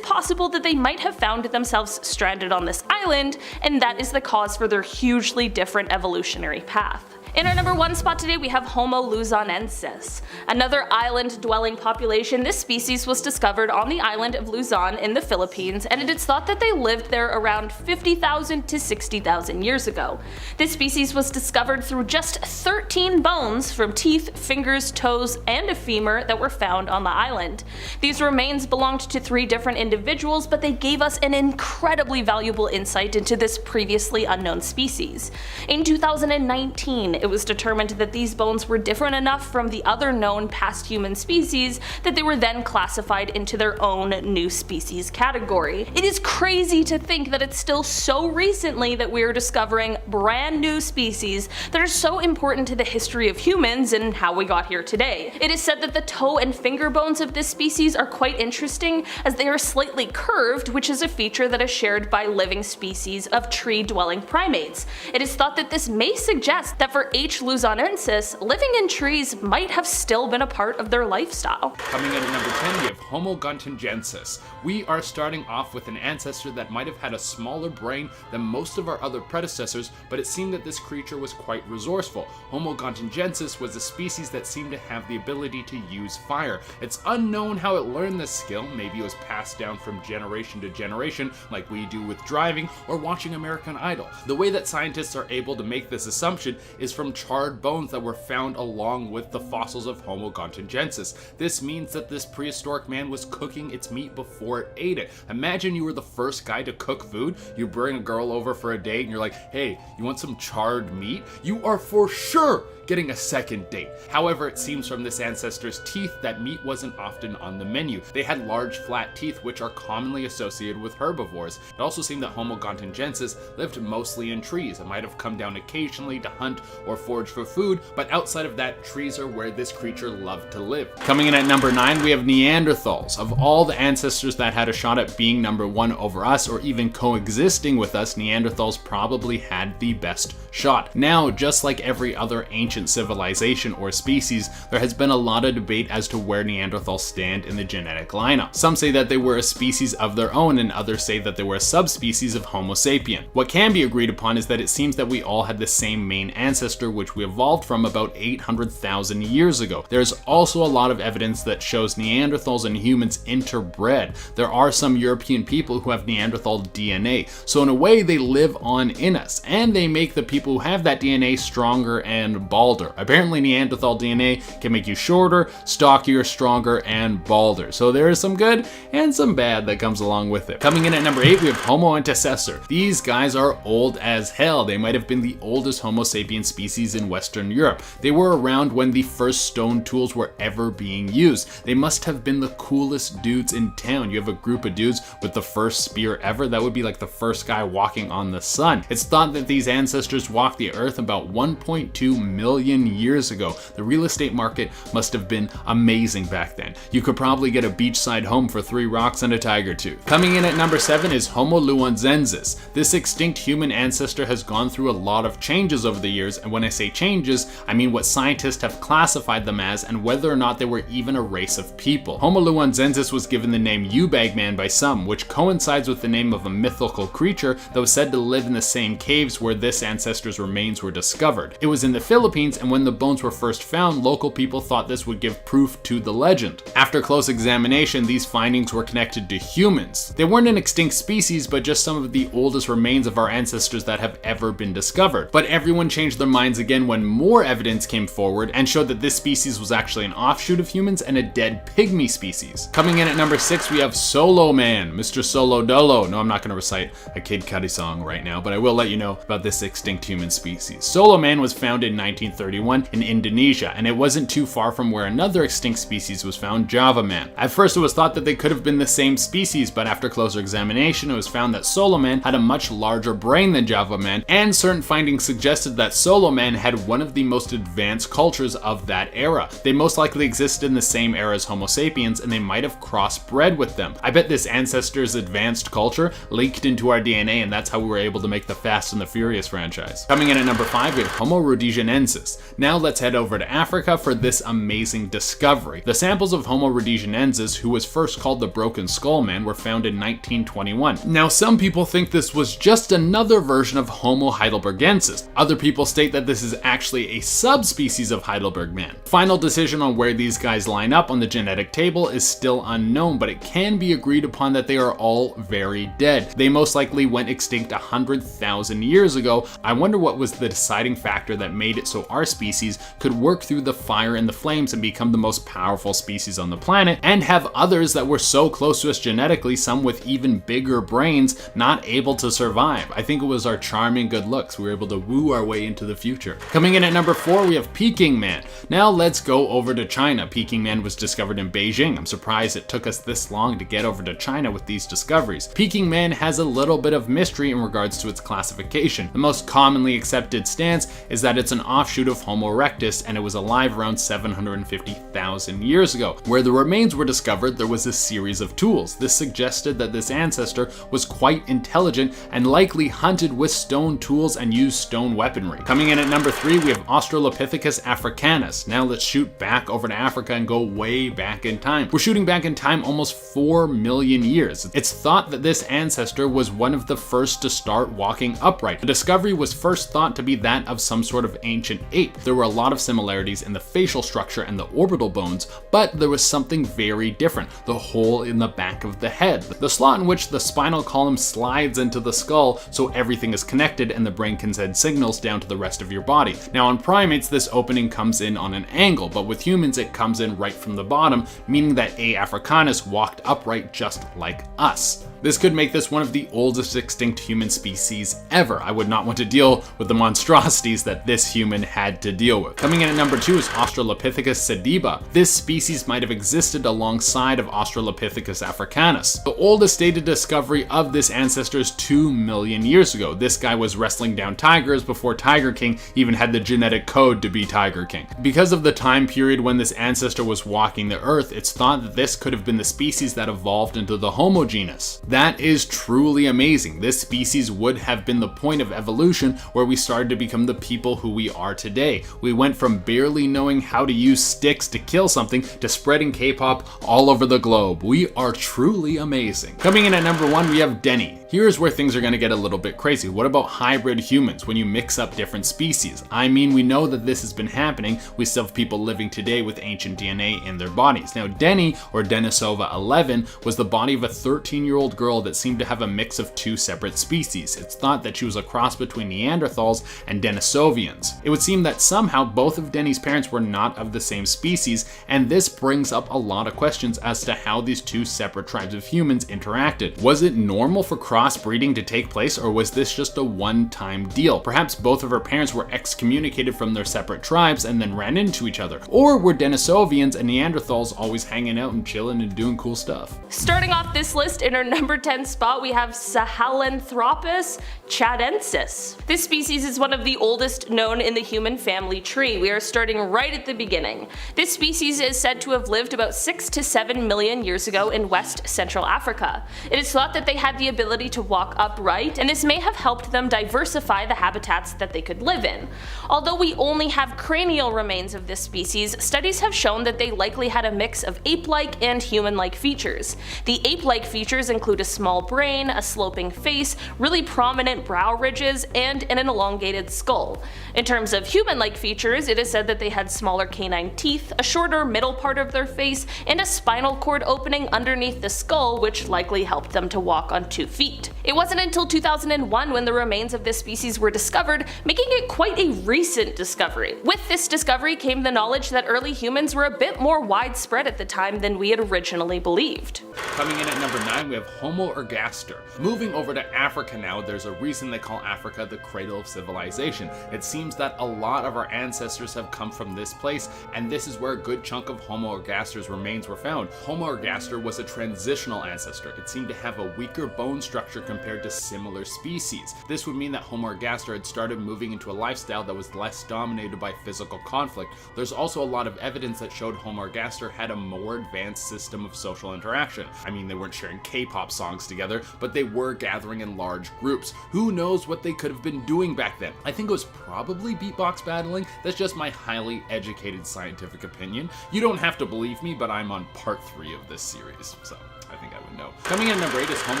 Speaker 1: possible that they might have found themselves stranded on this island, and that is the cause for their hugely different evolutionary path. In our number 1 spot today we have Homo luzonensis. Another island-dwelling population, this species was discovered on the island of Luzon in the Philippines, and it is thought that they lived there around 50,000 to 60,000 years ago. This species was discovered through just 13 bones from teeth, fingers, toes, and a femur that were found on the island. These remains belonged to 3 different individuals, but they gave us an incredibly valuable insight into this previously unknown species. In 2019, it was determined that these bones were different enough from the other known past human species that they were then classified into their own new species category. It is crazy to think that it's still so recently that we are discovering brand new species that are so important to the history of humans and how we got here today. It is said that the toe and finger bones of this species are quite interesting as they are slightly curved, which is a feature that is shared by living species of tree-dwelling primates. It is thought that this may suggest that for H. Luzonensis, living in trees might have still been a part of their lifestyle.
Speaker 2: Coming in at number 10, we have Homo gontingensis. We are starting off with an ancestor that might have had a smaller brain than most of our other predecessors, but it seemed that this creature was quite resourceful. Homo gontingensis was a species that seemed to have the ability to use fire. It's unknown how it learned this skill. Maybe it was passed down from generation to generation, like we do with driving or watching American Idol. The way that scientists are able to make this assumption is from charred bones that were found along with the fossils of Homo gontingensis. This means that this prehistoric man was cooking its meat before it ate it. Imagine you were the first guy to cook food. You bring a girl over for a date and you're like, hey, you want some charred meat? You are for sure getting a second date. However, it seems from this ancestor's teeth that meat wasn't often on the menu. They had large flat teeth which are commonly associated with herbivores. It also seemed that Homo gontingensis lived mostly in trees. It might have come down occasionally to hunt or forage for food, but outside of that, trees are where this creature loved to live. Coming in at number 9, we have Neanderthals. Of all the ancestors that had a shot at being number 1 over us or even coexisting with us, Neanderthals probably had the best shot. Now, just like every other ancient civilization or species, there has been a lot of debate as to where Neanderthals stand in the genetic lineup. Some say that they were a species of their own, and others say that they were a subspecies of Homo sapien. What can be agreed upon is that it seems that we all had the same main ancestor, which we evolved from about 800,000 years ago. There's also a lot of evidence that shows Neanderthals and humans interbred. There are some European people who have Neanderthal DNA, so in a way they live on in us, and they make the people who have that DNA stronger and balder. Apparently Neanderthal DNA can make you shorter, stockier, stronger, and balder. So there is some good and some bad that comes along with it. Coming in at number 8, we have Homo antecessor. These guys are old as hell. They might have been the oldest Homo sapien species in Western Europe. They were around when the first stone tools were ever being used. They must have been the coolest dudes in town. You have a group of dudes with the first spear ever. That would be like the first guy walking on the sun. It's thought that these ancestors walked the earth about 1.2 million years ago. The real estate market must have been amazing back then. You could probably get a beachside home for 3 rocks and a tiger tooth. Coming in at number 7 is Homo LUONZENSIS. This extinct human ancestor has gone through a lot of changes over the years, and when I say changes, I mean what scientists have classified them as and whether or not they were even a race of people. Homo LUONZENSIS was given the name U-Bag Man by some, which coincides with the name of a mythical creature that was said to live in the same caves where this ancestor's remains were discovered. It was in the Philippines, and when the bones were first found, local people thought this would give proof to the legend. After close examination, these findings were connected to humans. They weren't an extinct species, but just some of the oldest remains of our ancestors that have ever been discovered. But everyone changed their minds again when more evidence came forward and showed that this species was actually an offshoot of humans and a dead pygmy species. Coming in at number 6, we have Solo Man, Mr. Solo Dolo. No, I'm not going to recite a Kid Cudi song right now, but I will let you know about this extinct human species. Solo Man was found in 1931 in Indonesia, and it wasn't too far from where another extinct species was found, Java Man. At first it was thought that they could have been the same species, but after closer examination it was found that Solo Man had a much larger brain than Java Man, and certain findings suggested that Solo Man had one of the most advanced cultures of that era. They most likely existed in the same era as Homo sapiens, and they might have crossbred with them. I bet this ancestor's advanced culture leaked into our DNA, and that's how we were able to make the Fast and the Furious franchise. Coming in at number 5, we have Homo rhodesiensis. Now let's head over to Africa for this amazing discovery. The samples of Homo rhodesiensis, who was first called the Broken Skull Man, were found in 1921. Now some people think this was just another version of Homo heidelbergensis. Other people state that this is actually a subspecies of Heidelberg man. Final decision on where these guys line up on the genetic table is still unknown, but it can be agreed upon that they are all very dead. They most likely went extinct 100,000 years ago. I wonder what was the deciding factor that made it so our species could work through the fire and the flames and become the most powerful species on the planet, and have others that were so close to us genetically, some with even bigger brains, not able to survive. I think it was our charming good looks. We were able to woo our way into the future. Coming in at number 4, we have Peking Man. Now let's go over to China. Peking Man was discovered in Beijing. I'm surprised it took us this long to get over to China with these discoveries. Peking Man has a little bit of mystery in regards to its classification. The most commonly accepted stance is that it's an offshoot of Homo erectus, and it was alive around 750,000 years ago. Where the remains were discovered, there was a series of tools. This suggested that this ancestor was quite intelligent and likely hunted with stone tools and used stone weaponry. Coming in at at number 3, we have Australopithecus africanus. Now let's shoot back over to Africa and go way back in time. We're shooting back in time almost 4 million years. It's thought that this ancestor was one of the first to start walking upright. The discovery was first thought to be that of some sort of ancient ape. There were a lot of similarities in the facial structure and the orbital bones, but there was something very different: the hole in the back of the head, the slot in which the spinal column slides into the skull so everything is connected and the brain can send signals down to the rest of your body. Now on primates, this opening comes in on an angle, but with humans it comes in right from the bottom, meaning that A. africanus walked upright just like us. This could make this one of the oldest extinct human species ever. I would not want to deal with the monstrosities that this human had to deal with. Coming in at number 2 is Australopithecus SEDIBA. This species might have existed alongside of Australopithecus africanus. The oldest dated discovery of this ancestor is 2 million years ago. This guy was wrestling down tigers before Tiger King even had the genetic code to be Tiger King. Because of the time period when this ancestor was walking the earth, it's thought that this could have been the species that evolved into the Homo genus. That is truly amazing. This species would have been the point of evolution where we started to become the people who we are today. We went from barely knowing how to use sticks to kill something to spreading K-pop all over the globe. We are truly amazing. Coming in at number 1, we have Denny. Here's where things are going to get a little bit crazy. What about hybrid humans, when you mix up different species? I mean, we know that this has been happening. We still have people living today with ancient DNA in their bodies. Now, Denny, or Denisova 11, was the body of a 13-year-old girl that seemed to have a mix of 2 separate species. It's thought that she was a cross between Neanderthals and Denisovans. It would seem that somehow both of Denny's parents were not of the same species, and this brings up a lot of questions as to how these 2 separate tribes of humans interacted. Was it normal for crossbreeding to take place, or was this just a one-time deal? Perhaps both of her parents were excommunicated from their separate tribes and then ran into each other. Or were Denisovans and Neanderthals always hanging out and chilling and doing cool stuff?
Speaker 1: Starting off this list, in our number 10 spot, we have Sahelanthropus chadensis. This species is one of the oldest known in the human family tree. We are starting right at the beginning. This species is said to have lived about 6 to 7 million years ago in West Central Africa. It is thought that they had the ability to walk upright, and this may have helped them diversify the habitats that they could live in. Although we only have cranial remains of this species, studies have shown that they likely had a mix of ape-like and human-like features. The ape-like features include a small brain, a sloping face, really prominent brow ridges, and an elongated skull. In terms of human-like features, it is said that they had smaller canine teeth, a shorter middle part of their face, and a spinal cord opening underneath the skull, which likely helped them to walk on 2 feet. It wasn't until 2001 when the remains of this species were discovered, making it quite a recent discovery. With this discovery came the knowledge that early humans were a bit more widespread at the time than we had originally believed.
Speaker 2: Coming in at number 9, we have Homo ergaster. Moving over to Africa now, there's a reason they call Africa the cradle of civilization. It seems that a lot of our ancestors have come from this place, and this is where a good chunk of Homo ergaster's remains were found. Homo ergaster was a transitional ancestor. It seemed to have a weaker bone structure compared to similar species. This would mean that Homo ergaster had started moving into a lifestyle that was less dominated by physical conflict. There's also a lot of evidence that showed Homo ergaster had a more advanced system of social interaction. I mean, they weren't sharing K-pop songs together, but they were gathering in large groups. Who knows what they could have been doing back then? I think it was probably beatbox battling. That's just my highly educated scientific opinion. You don't have to believe me, but I'm on part 3 of this series, so I think I would know. Coming in at number 8 is Homo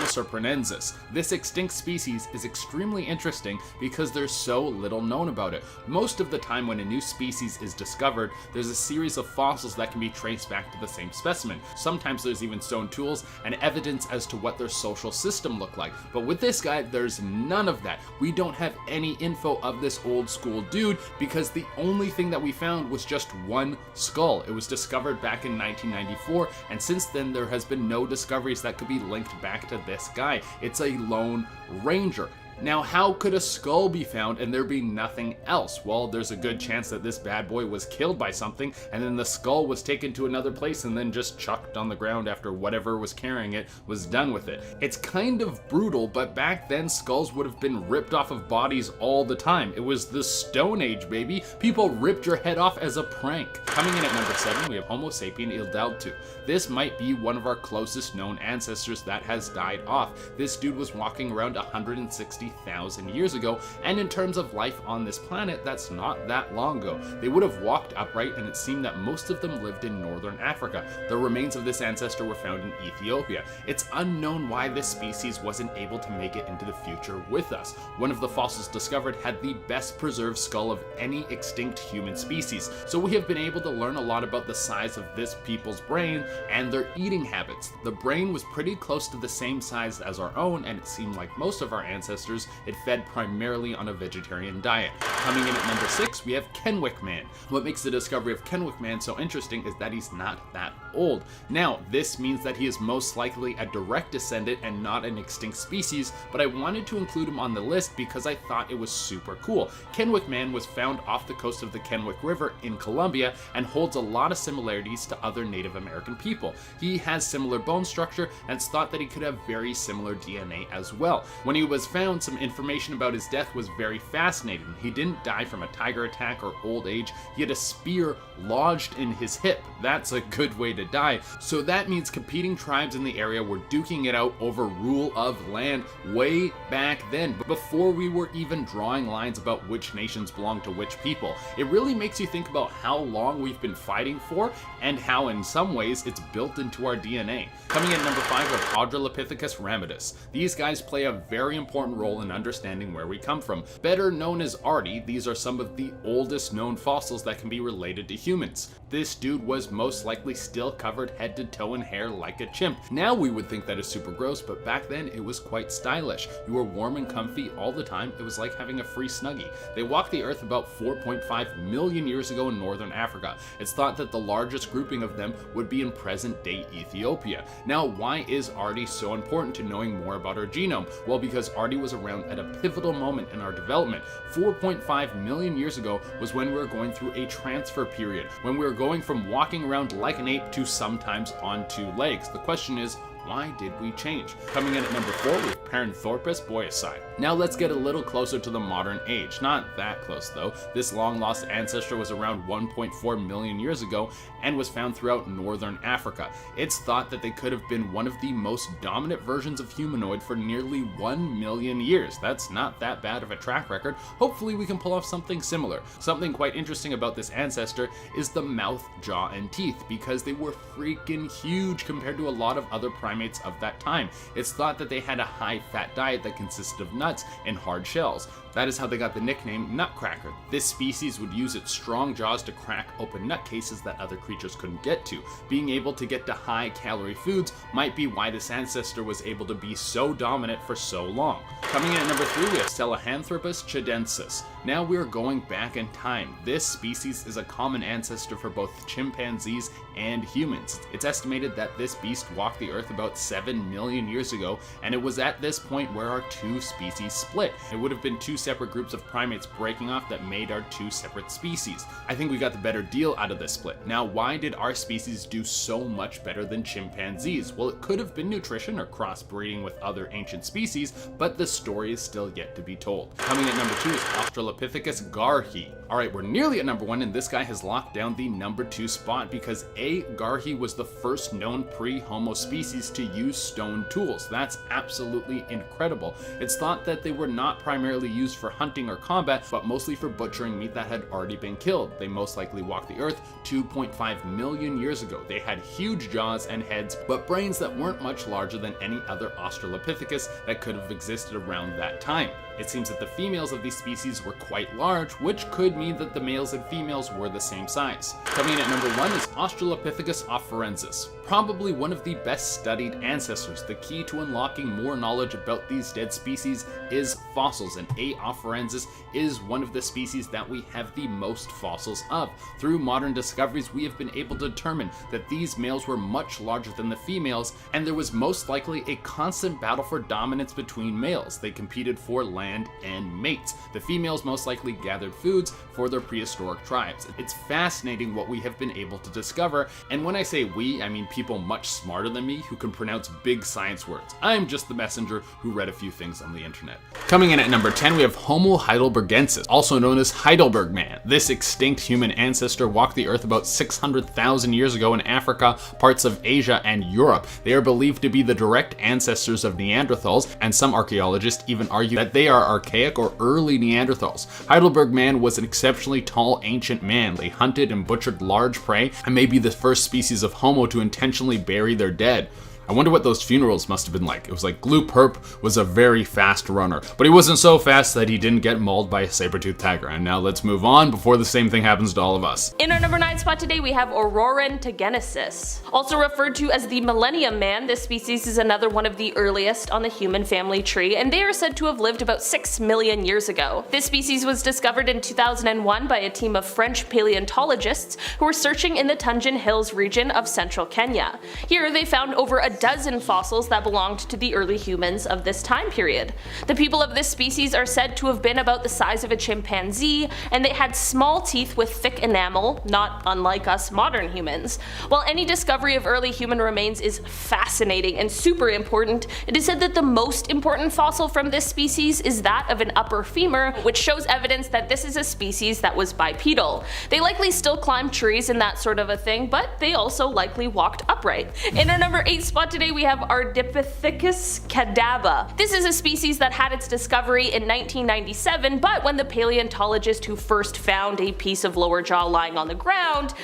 Speaker 2: sorprenensis. This extinct species is extremely interesting because there's so little known about it. Most of the time when a new species is discovered, there's a series of fossils that can be traced back to the same specimen. Sometimes there's even stone tools and evidence as to what their social system looked like. But with this guy, there's none of that. We don't have any info of this old school dude because the only thing that we found was just one skull. It was discovered back in 1994, and since then there has been no discoveries that could be linked back to this guy. It's a lone ranger. Now, how could a skull be found and there be nothing else? Well, there's a good chance that this bad boy was killed by something and then the skull was taken to another place and then just chucked on the ground after whatever was carrying it was done with it. It's kind of brutal, but back then skulls would have been ripped off of bodies all the time. It was the Stone Age, baby. People ripped your head off as a prank. Coming in at number 7, we have Homo sapien IDALTU. This might be one of our closest known ancestors that has died off. This dude was walking around 160 160,000 years ago, and in terms of life on this planet, that's not that long ago. They would have walked upright, and it seemed that most of them lived in northern Africa. The remains of this ancestor were found in Ethiopia. It's unknown why this species wasn't able to make it into the future with us. One of the fossils discovered had the best preserved skull of any extinct human species, so we have been able to learn a lot about the size of this people's brain and their eating habits. The brain was pretty close to the same size as our own, and it seemed like most of our ancestors, it fed primarily on a vegetarian diet. Coming in at number 6, we have Kennewick Man. What makes the discovery of Kennewick Man so interesting is that he's not that old. Now, this means that he is most likely a direct descendant and not an extinct species, but I wanted to include him on the list because I thought it was super cool. Kennewick Man was found off the coast of the Kennewick River in Colombia and holds a lot of similarities to other Native American people. He has similar bone structure, and it's thought that he could have very similar DNA as well. When he was found, some information about his death was very fascinating. He didn't die from a tiger attack or old age. He had a spear lodged in his hip. That's a good way to die. So that means competing tribes in the area were duking it out over rule of land way back then, before we were even drawing lines about which nations belong to which people. It really makes you think about how long we've been fighting for, and how in some ways it's built into our DNA. Coming in at number 5 are Australopithecus ramidus. These guys play a very important role in understanding where we come from. Better known as Ardi, these are some of the oldest known fossils that can be related to humans. This dude was most likely still covered head to toe in hair like a chimp. Now we would think that is super gross, but back then it was quite stylish. You were warm and comfy all the time. It was like having a free snuggie. They walked the earth about 4.5 million years ago in northern Africa. It's thought that the largest grouping of them would be in present-day Ethiopia. Now, why is Ardi so important to knowing more about our genome? Well, because Ardi was around at a pivotal moment in our development. 4.5 million years ago was when we were going through a transfer period, when we were going from walking around like an ape to sometimes on 2 legs. The question is, why did we change? Coming in at number 4 with Paranthropus boyacei. Now let's get a little closer to the modern age. Not that close though. This long lost ancestor was around 1.4 million years ago and was found throughout northern Africa. It's thought that they could have been one of the most dominant versions of humanoid for nearly 1 million years. That's not that bad of a track record. Hopefully we can pull off something similar. Something quite interesting about this ancestor is the mouth, jaw, and teeth, because they were freaking huge compared to a lot of other primates of that time. It's thought that they had a high-fat diet that consisted of nuts and hard shells. That is how they got the nickname Nutcracker. This species would use its strong jaws to crack open nut cases that other creatures couldn't get to. Being able to get to high-calorie foods might be why this ancestor was able to be so dominant for so long. Coming in at number 3, we have Sahelanthropus chadensis. Now we are going back in time. This species is a common ancestor for both chimpanzees and humans. It's estimated that this beast walked the earth about 7 million years ago, and it was at this point where our 2 species split. It would have been 2 separate groups of primates breaking off that made our 2 separate species. I think we got the better deal out of this split. Now, why did our species do so much better than chimpanzees? Well, it could have been nutrition or crossbreeding with other ancient species, but the story is still yet to be told. Coming at number 2 is Australopithecus GARHI. Alright, we're nearly at number 1, and this guy has locked down the number 2 spot because GARHI was the first known pre-Homo species to use stone tools. That's absolutely incredible. It's thought that they were not primarily used for hunting or combat, but mostly for butchering meat that had already been killed. They most likely walked the earth 2.5 million years ago. They had huge jaws and heads, but brains that weren't much larger than any other Australopithecus that could have existed around that time. It seems that the females of these species were quite large, which could mean that the males and females were the same size. Coming in at number 1 is Australopithecus AFARENSIS. Probably one of the best studied ancestors. The key to unlocking more knowledge about these dead species is fossils, and AFARENSIS is one of the species that we have the most fossils of. Through modern discoveries, we have been able to determine that these males were much larger than the females, and there was most likely a constant battle for dominance between males. They competed for land and mates. The females most likely gathered foods for their prehistoric tribes. It's fascinating what we have been able to discover, and when I say we, I mean people much smarter than me who can pronounce big science words. I'm just the messenger who read a few things on the internet. Coming in at number 10, we have Homo heidelbergensis, also known as Heidelberg Man. This extinct human ancestor walked the earth about 600,000 years ago in Africa, parts of Asia, and Europe. They are believed to be the direct ancestors of Neanderthals, and some archaeologists even argue that they are archaic or early Neanderthals. Heidelberg Man was an exceptionally tall ancient man. They hunted and butchered large prey, and may be the first species of Homo to intentionally bury their dead. I wonder what those funerals must have been like. It was like Glue Perp was a very fast runner, but he wasn't so fast that he didn't get mauled by a saber-toothed tiger. And now let's move on before the same thing happens to all of us.
Speaker 1: In our number 9 spot today, we have Rudolfensis. Also referred to as the Millennium Man, this species is another one of the earliest on the human family tree, and they are said to have lived about 6 million years ago. This species was discovered in 2001 by a team of French paleontologists who were searching in the Tunjan Hills region of central Kenya. Here they found over a dozen fossils that belonged to the early humans of this time period. The people of this species are said to have been about the size of a chimpanzee, and they had small teeth with thick enamel, not unlike us modern humans. While any discovery of early human remains is fascinating and super important, it is said that the most important fossil from this species is that of an upper femur, which shows evidence that this is a species that was bipedal. They likely still climbed trees and that sort of a thing, but they also likely walked upright. In our number 8 spot today, we have ARDIPITHECUS cadava. This is a species that had its discovery in 1997, but when the paleontologist who first found a piece of lower jaw lying on the ground,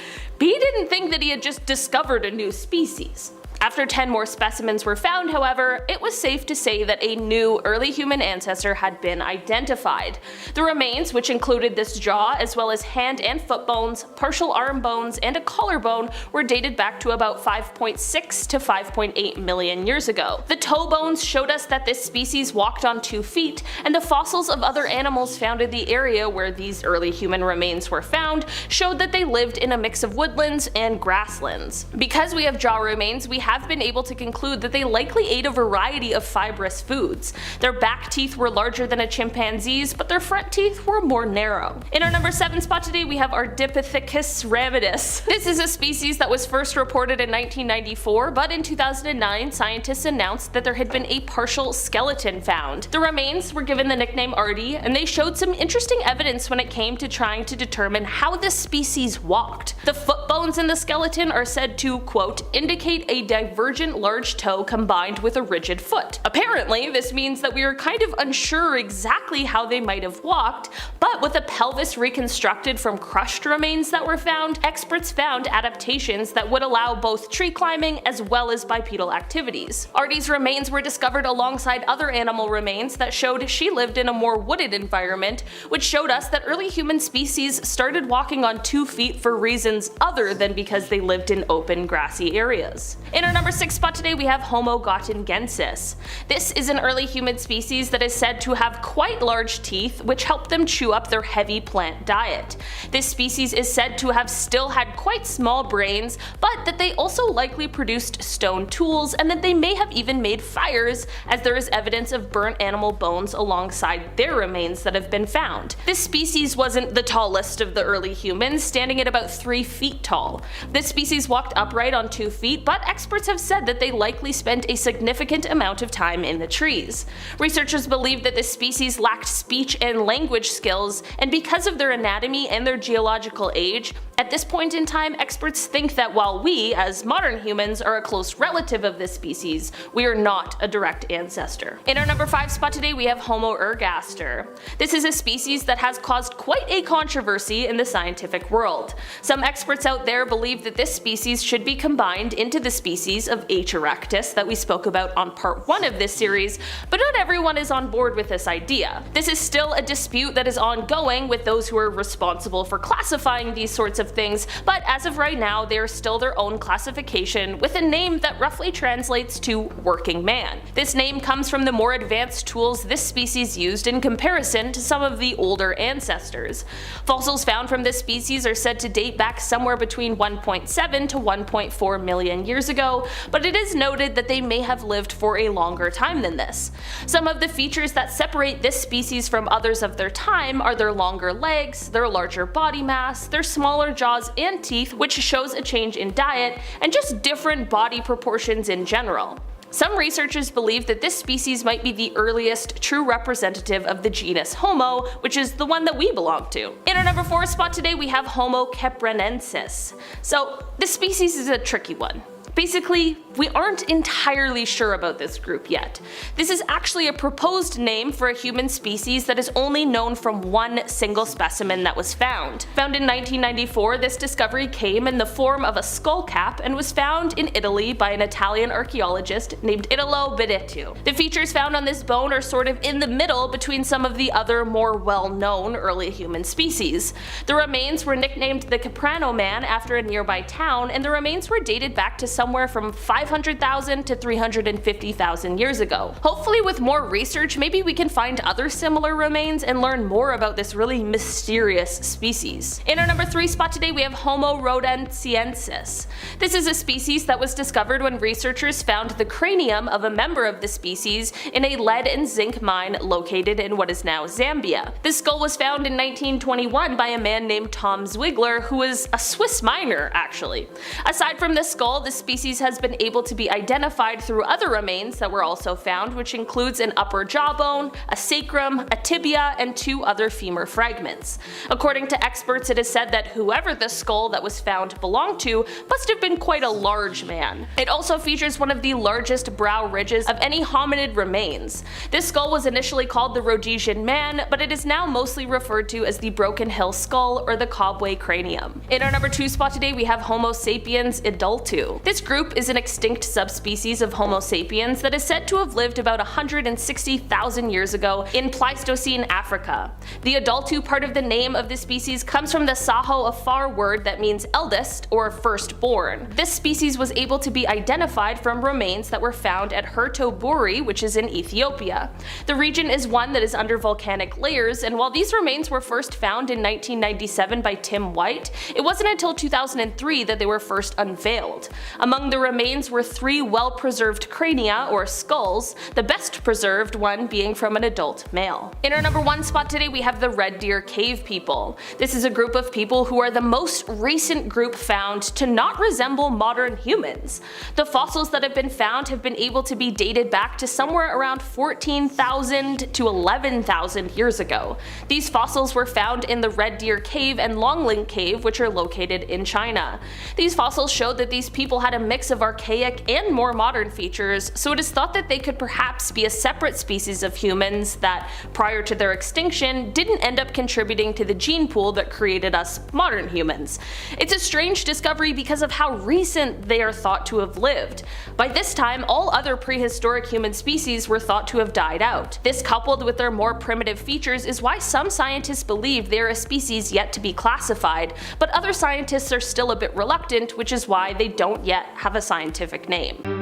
Speaker 1: he didn't think that he had just discovered a new species. After 10 more specimens were found, however, it was safe to say that a new early human ancestor had been identified. The remains, which included this jaw as well as hand and foot bones, partial arm bones, and a collarbone, were dated back to about 5.6 to 5.8 million years ago. The toe bones showed us that this species walked on 2 feet, and the fossils of other animals found in the area where these early human remains were found showed that they lived in a mix of woodlands and grasslands. Because we have jaw remains, we have been able to conclude that they likely ate a variety of fibrous foods. Their back teeth were larger than a chimpanzee's, but their front teeth were more narrow. In our number 7 spot today, we have ARDIPITHECUS RAMIDUS. This is a species that was first reported in 1994, but in 2009, scientists announced that there had been a partial skeleton found. The remains were given the nickname Ardi, and they showed some interesting evidence when it came to trying to determine how this species walked. The foot bones in the skeleton are said to, quote, indicate a divergent large toe combined with a rigid foot. Apparently, this means that we are kind of unsure exactly how they might have walked, but with a pelvis reconstructed from crushed remains that were found, experts found adaptations that would allow both tree climbing as well as bipedal activities. Ardi's remains were discovered alongside other animal remains that showed she lived in a more wooded environment, which showed us that early human species started walking on 2 feet for reasons other than because they lived in open grassy areas. In our number 6 spot today, we have Homo gotengensis. This is an early human species that is said to have quite large teeth, which help them chew up their heavy plant diet. This species is said to have still had quite small brains, but that they also likely produced stone tools, and that they may have even made fires, as there is evidence of burnt animal bones alongside their remains that have been found. This species wasn't the tallest of the early humans, standing at about 3 feet tall. This species walked upright on 2 feet, but experts have said that they likely spent a significant amount of time in the trees. Researchers believe that this species lacked speech and language skills, and because of their anatomy and their geological age, at this point in time, experts think that while we, as modern humans, are a close relative of this species, we are not a direct ancestor. In our number 5 spot today, we have Homo ergaster. This is a species that has caused quite a controversy in the scientific world. Some experts out there believe that this species should be combined into the species of H. erectus that we spoke about on part 1 of this series, but not everyone is on board with this idea. This is still a dispute that is ongoing with those who are responsible for classifying these sorts of things, but as of right now, they are still their own classification with a name that roughly translates to working man. This name comes from the more advanced tools this species used in comparison to some of the older ancestors. Fossils found from this species are said to date back somewhere between 1.7 to 1.4 million years ago, ago, but it is noted that they may have lived for a longer time than this. Some of the features that separate this species from others of their time are their longer legs, their larger body mass, their smaller jaws and teeth, which shows a change in diet, and just different body proportions in general. Some researchers believe that this species might be the earliest true representative of the genus Homo, which is the one that we belong to. In our number 4 spot today we have Homo capranensis. So this species is a tricky one. Basically, we aren't entirely sure about this group yet. This is actually a proposed name for a human species that is only known from one single specimen that was found. Found in 1994, this discovery came in the form of a skull cap and was found in Italy by an Italian archaeologist named Italo Bedettu. The features found on this bone are sort of in the middle between some of the other more well-known early human species. The remains were nicknamed the Caprano Man after a nearby town, and the remains were dated back to somewhere from 500,000 to 350,000 years ago. Hopefully with more research, maybe we can find other similar remains and learn more about this really mysterious species. In our number 3 spot today we have Homo rhodesiensis. This is a species that was discovered when researchers found the cranium of a member of the species in a lead and zinc mine located in what is now Zambia. This skull was found in 1921 by a man named Tom Zwigler, who was a Swiss miner actually. Aside from the skull, the species has been able to be identified through other remains that were also found, which includes an upper jawbone, a sacrum, a tibia, and 2 other femur fragments. According to experts, it is said that whoever the skull that was found belonged to must have been quite a large man. It also features one of the largest brow ridges of any hominid remains. This skull was initially called the Rhodesian man, but it is now mostly referred to as the Broken Hill skull or the Cobway cranium. In our number 2 spot today we have Homo sapiens IDALTU. This group is an extinct subspecies of Homo sapiens that is said to have lived about 160,000 years ago in Pleistocene Africa. The IDALTU part of the name of this species comes from the Saho Afar word that means eldest or firstborn. This species was able to be identified from remains that were found at Hertoburi, which is in Ethiopia. The region is one that is under volcanic layers, and while these remains were first found in 1997 by Tim White, it wasn't until 2003 that they were first unveiled. Among the remains were 3 well-preserved crania or skulls, the best preserved one being from an adult male. In our number 1 spot today we have the Red Deer Cave people. This is a group of people who are the most recent group found to not resemble modern humans. The fossils that have been able to be dated back to somewhere around 14,000 to 11,000 years ago. These fossils were found in the Red Deer Cave and Longling Cave, which are located in China. These fossils showed that these people had a mix of archaic and more modern features, so it is thought that they could perhaps be a separate species of humans that, prior to their extinction, didn't end up contributing to the gene pool that created us modern humans. It's a strange discovery because of how recent they are thought to have lived. By this time, all other prehistoric human species were thought to have died out. This, coupled with their more primitive features, is why some scientists believe they are a species yet to be classified, but other scientists are still a bit reluctant, which is why they don't yet have a scientific name.